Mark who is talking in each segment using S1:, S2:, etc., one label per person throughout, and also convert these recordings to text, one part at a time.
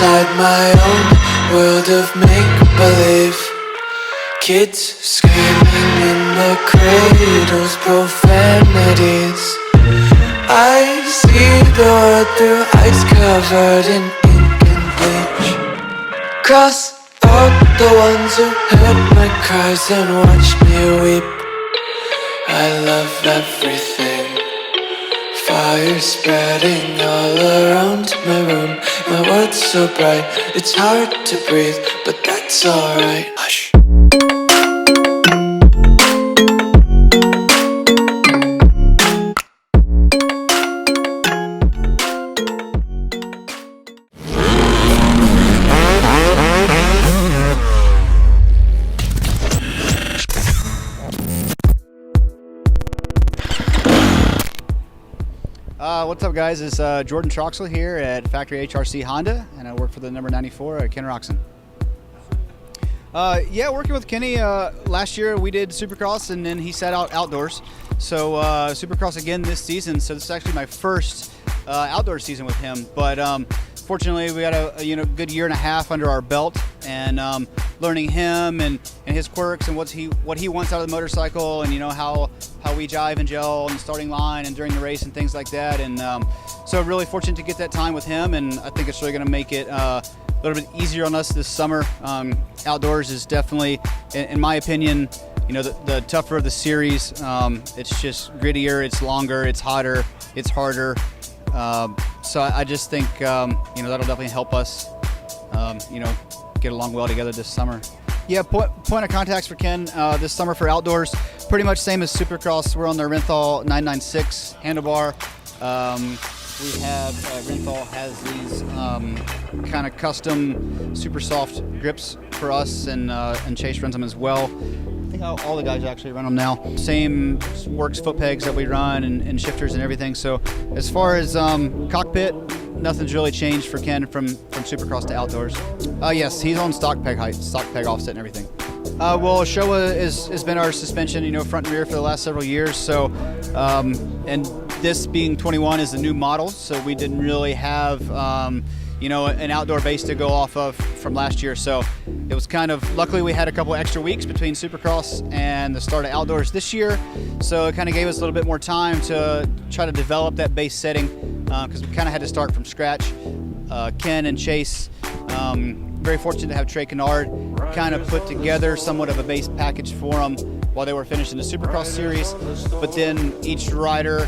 S1: inside my own world of make-believe. Kids screaming in the cradles, profanities. I see the world through ice covered in ink and bleach. Cross out the ones who heard my cries and watched me weep. I love everything. Fire spreading all around my room. My world's so bright, it's hard to breathe, but that's alright. Hush.
S2: What's up, guys? It's Jordan Troxel here at Factory HRC Honda, and I work for the number 94 Ken Roczen. Yeah, working with Kenny. Last year we did Supercross, and then he sat out outdoors. So Supercross again this season. So this is actually my first outdoor season with him. But fortunately, we got a good year and a half under our belt, and learning him and his quirks and what he wants out of the motorcycle, and how we jive and gel on the starting line and during the race and things like that. And so really fortunate to get that time with him, and I think it's really going to make it a little bit easier on us this summer. Outdoors is definitely, in my opinion, the tougher of the series. It's just grittier, it's longer, it's hotter, it's harder. So I just think that'll definitely help us get along well together this summer. Yeah, point of contacts for Ken this summer for outdoors, pretty much same as Supercross. We're on the Renthal 996 handlebar. We have Renthal has these kind of custom super soft grips for us, and Chase runs them as well. I think all the guys actually run them now. Same works foot pegs that we run, and shifters and everything. So as far as cockpit, nothing's really changed for Ken from Supercross to outdoors. Yes, he's on stock peg height, stock peg offset and everything. Well, Showa has been our suspension, front and rear for the last several years. So, and this being 21 is a new model, so we didn't really have an outdoor base to go off of from last year. So it was kind of, luckily we had a couple extra weeks between Supercross and the start of outdoors this year. So it kind of gave us a little bit more time to try to develop that base setting, because we kind of had to start from scratch. Ken and Chase, very fortunate to have Trey Kennard kind of put together somewhat of a base package for them while they were finishing the Supercross series. But then each rider,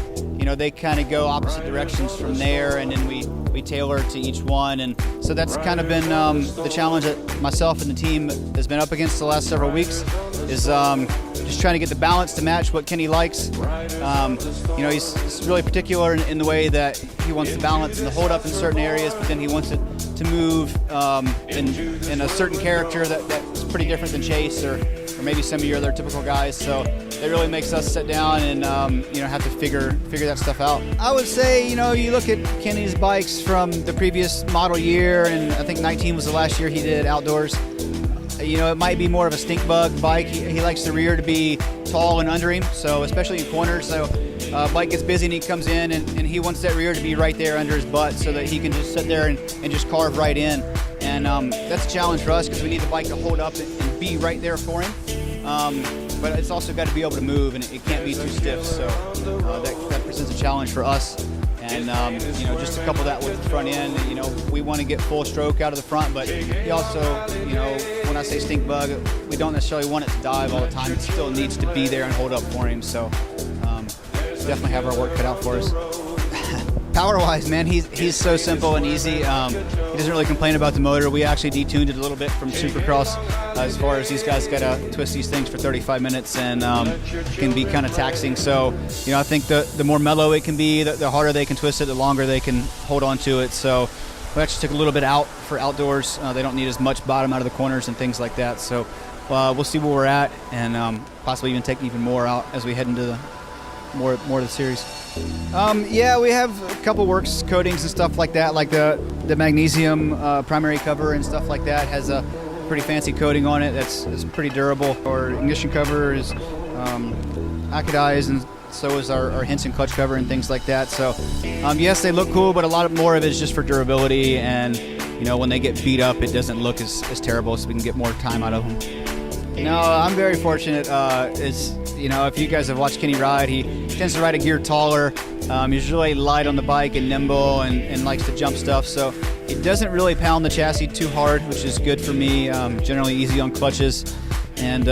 S2: they kind of go opposite directions from there, and then we tailor to each one. And so that's kind of been the challenge that myself and the team has been up against the last several weeks, is just trying to get the balance to match what Kenny likes. He's really particular in the way that he wants the balance and the hold up in certain areas, but then he wants it to move in a certain character that's pretty different than Chase or maybe some of your other typical guys. So it really makes us sit down and have to figure that stuff out. I would say, you look at Kenny's bikes from the previous model year, and I think 19 was the last year he did outdoors. It might be more of a stink bug bike. He likes the rear to be tall and under him, so especially in corners. So bike gets busy and he comes in, and he wants that rear to be right there under his butt so that he can just sit there and just carve right in. And that's a challenge for us, because we need the bike to hold up and be right there for him. But it's also got to be able to move, and it can't be too stiff. So that presents a challenge for us. And just to couple that with the front end, we want to get full stroke out of the front, but he also, when I say stink bug, we don't necessarily want it to dive all the time. It still needs to be there and hold up for him. So definitely have our work cut out for us. Power-wise, man, he's so simple and easy. He doesn't really complain about the motor. We actually detuned it a little bit from Supercross, as far as these guys got to twist these things for 35 minutes, and can be kind of taxing. So, I think the more mellow it can be, the harder they can twist it, the longer they can hold on to it. So we actually took a little bit out for outdoors. They don't need as much bottom out of the corners and things like that. So we'll see where we're at, and possibly even take even more out as we head into the more of the series. Yeah, we have a couple works coatings and stuff like that, like the magnesium primary cover and stuff like that has a pretty fancy coating on it that's pretty durable. Our ignition cover is acodized, and so is our Henson clutch cover and things like that. So yes, they look cool, but a lot more of it is just for durability and you know, when they get beat up, it doesn't look as terrible, so we can get more time out of them. No, I'm very fortunate. You know, if you guys have watched Kenny ride, he tends to ride a gear taller. He's really light on the bike and nimble and likes to jump stuff. So it doesn't really pound the chassis too hard, which is good for me. Generally easy on clutches. And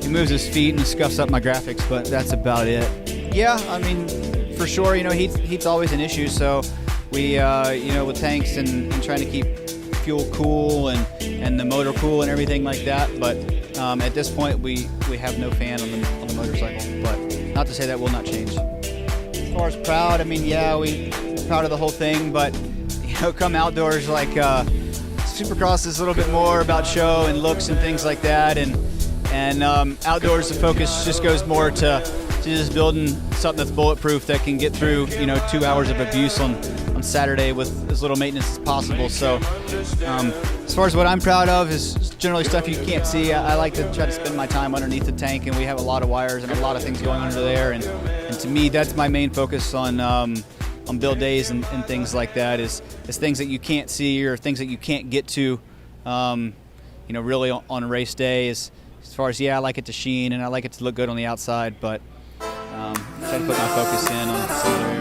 S2: he moves his feet and scuffs up my graphics, but that's about it. Yeah, I mean, for sure, you know, heat's always an issue. So we, you know, with tanks and trying to keep fuel cool and the motor cool and everything like that. But at this point, we have no fan on the motorcycle. But not to say that will not change. As far as proud, I mean, yeah, we're proud of the whole thing. But you know, come outdoors, like Supercross is a little bit more about show and looks and things like that. And outdoors, the focus just goes more to just building something that's bulletproof that can get through, you know, 2 hours of abuse on Saturday with as little maintenance as possible. So as far as what I'm proud of is generally stuff you can't see. I like to try to spend my time underneath the tank, and we have a lot of wires and a lot of things going under there. And to me, that's my main focus on build days and things like that is things that you can't see or things that you can't get to, you know, really on a race day. As far as, yeah, I like it to sheen and I like it to look good on the outside, but try to put my focus in on some other